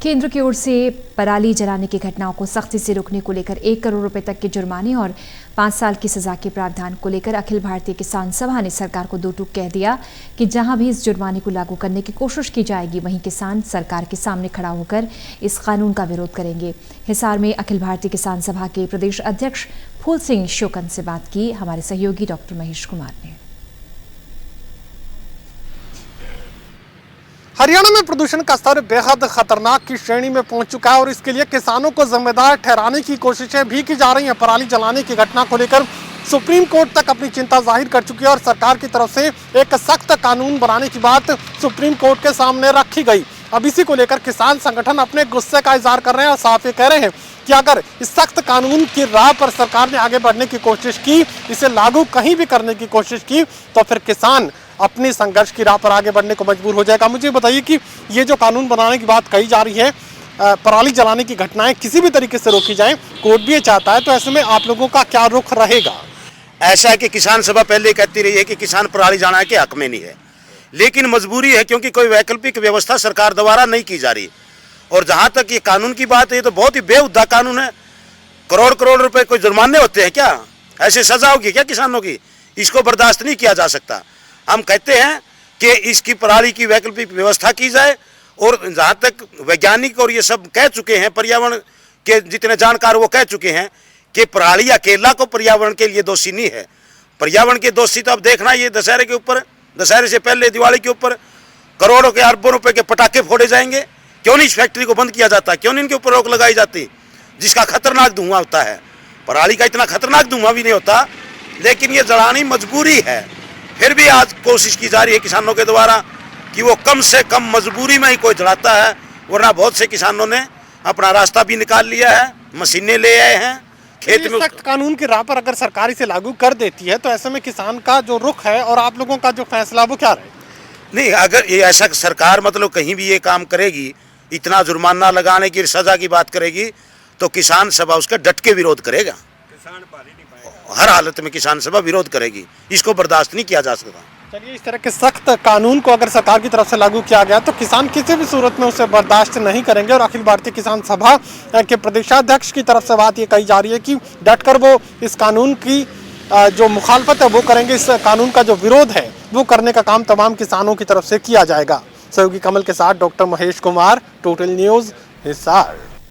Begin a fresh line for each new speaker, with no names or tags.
केंद्र की ओर से पराली जलाने की घटनाओं को सख्ती से रोकने को लेकर 1 करोड़ रुपए तक के जुर्माने और 5 साल की सजा के प्रावधान को लेकर अखिल भारतीय किसान सभा ने सरकार को दो टूक कह दिया कि जहां भी इस जुर्माने को लागू करने की कोशिश की जाएगी वहीं किसान सरकार के सामने खड़ा होकर इस कानून का विरोध करेंगे। हिसार में अखिल भारतीय किसान सभा के प्रदेश अध्यक्ष फूल सिंह शोकन से बात की हमारे सहयोगी डॉक्टर महेश कुमार ने।
हरियाणा में प्रदूषण का स्तर बेहद खतरनाक की श्रेणी में पहुंच चुका है और इसके लिए किसानों को जिम्मेदार ठहराने की कोशिशें भी की जा रही हैं। पराली जलाने की घटना को लेकर सुप्रीम कोर्ट तक अपनी चिंता जाहिर कर चुकी है और सरकार की तरफ से एक सख्त कानून बनाने की बात सुप्रीम कोर्ट के सामने रखी गई। अब इसी को लेकर किसान संगठन अपने गुस्से का इजहार कर रहे हैं और साफ ये कह रहे हैं कि अगर इस सख्त कानून की राह पर सरकार ने आगे बढ़ने की कोशिश की, इसे लागू कहीं भी करने की कोशिश की, तो फिर किसान अपनी संघर्ष की राह पर आगे बढ़ने को मजबूर हो जाएगा। मुझे बताइए कि ये जो कानून बनाने की बात कही जा रही है, पराली जलाने की घटनाएं किसी भी तरीके से रोकी जाएं, कोर्ट भी ये चाहता है, तो ऐसे में आप लोगों का क्या रुख रहेगा?
ऐसा है कि किसान सभा पहले कहती रही है कि किसान पराली जलाने के हक में नहीं है, लेकिन मजबूरी है क्योंकि कोई वैकल्पिक व्यवस्था सरकार द्वारा नहीं की जा रही। और जहाँ तक ये कानून की बात है, ये तो बहुत ही बेहुदा कानून है। करोड़ करोड़ रुपए कोई जुर्माने होते हैं क्या? ऐसे सजा होगी क्या किसानों की? इसको बर्दाश्त नहीं किया जा सकता। हम कहते हैं कि इसकी पराली की वैकल्पिक व्यवस्था की जाए। और जहाँ तक वैज्ञानिक और ये सब कह चुके हैं, पर्यावरण के जितने जानकार वो कह चुके हैं कि पराली अकेला को पर्यावरण के लिए दोषी नहीं है। पर्यावरण के दोषी तो अब देखना, ये दशहरे के ऊपर, दशहरे से पहले दिवाली के ऊपर करोड़ों के अरबों रुपए के पटाखे फोड़े जाएंगे। क्यों नहीं इस फैक्ट्री को बंद किया जाता? क्यों नहीं इनके ऊपर रोक लगाई जाती, जिसका खतरनाक धुआं होता है? पराली का इतना खतरनाक धुआं भी नहीं होता, लेकिन ये जलानी मजबूरी है। फिर भी आज कोशिश की जा रही है किसानों के द्वारा कि वो कम से कम मजबूरी में ही कोई जलाता है, वरना बहुत से किसानों ने अपना रास्ता भी निकाल लिया है, मशीनें ले आए हैं खेत में।
सख्त कानून की राह पर अगर सरकार इसे लागू कर देती है तो ऐसे में किसान का जो रुख है और आप लोगों का जो फैसला वो क्या रहेगा?
नहीं, अगर ये ऐसा सरकार मतलब कहीं भी ये काम करेगी, इतना जुर्माना लगाने की सजा की बात करेगी, तो किसान सभा उसका डट के विरोध करेगा। हर हालत में किसान सभा विरोध करेगी, इसको बर्दाश्त नहीं किया जा सकता।
चलिए, इस तरह के सख्त कानून को अगर सरकार की तरफ से लागू किया गया तो किसान किसी भी सूरत में उसे बर्दाश्त नहीं करेंगे। और अखिल भारतीय किसान सभा के प्रदेशाध्यक्ष की तरफ से बात ये कही जा रही है कि डटकर वो इस कानून की जो मुखालफत है वो करेंगे, इस कानून का जो विरोध है वो करने का काम तमाम किसानों की तरफ से किया जाएगा। सहयोगी कमल के साथ doctor Mahesh Kumar, total news, Hisar.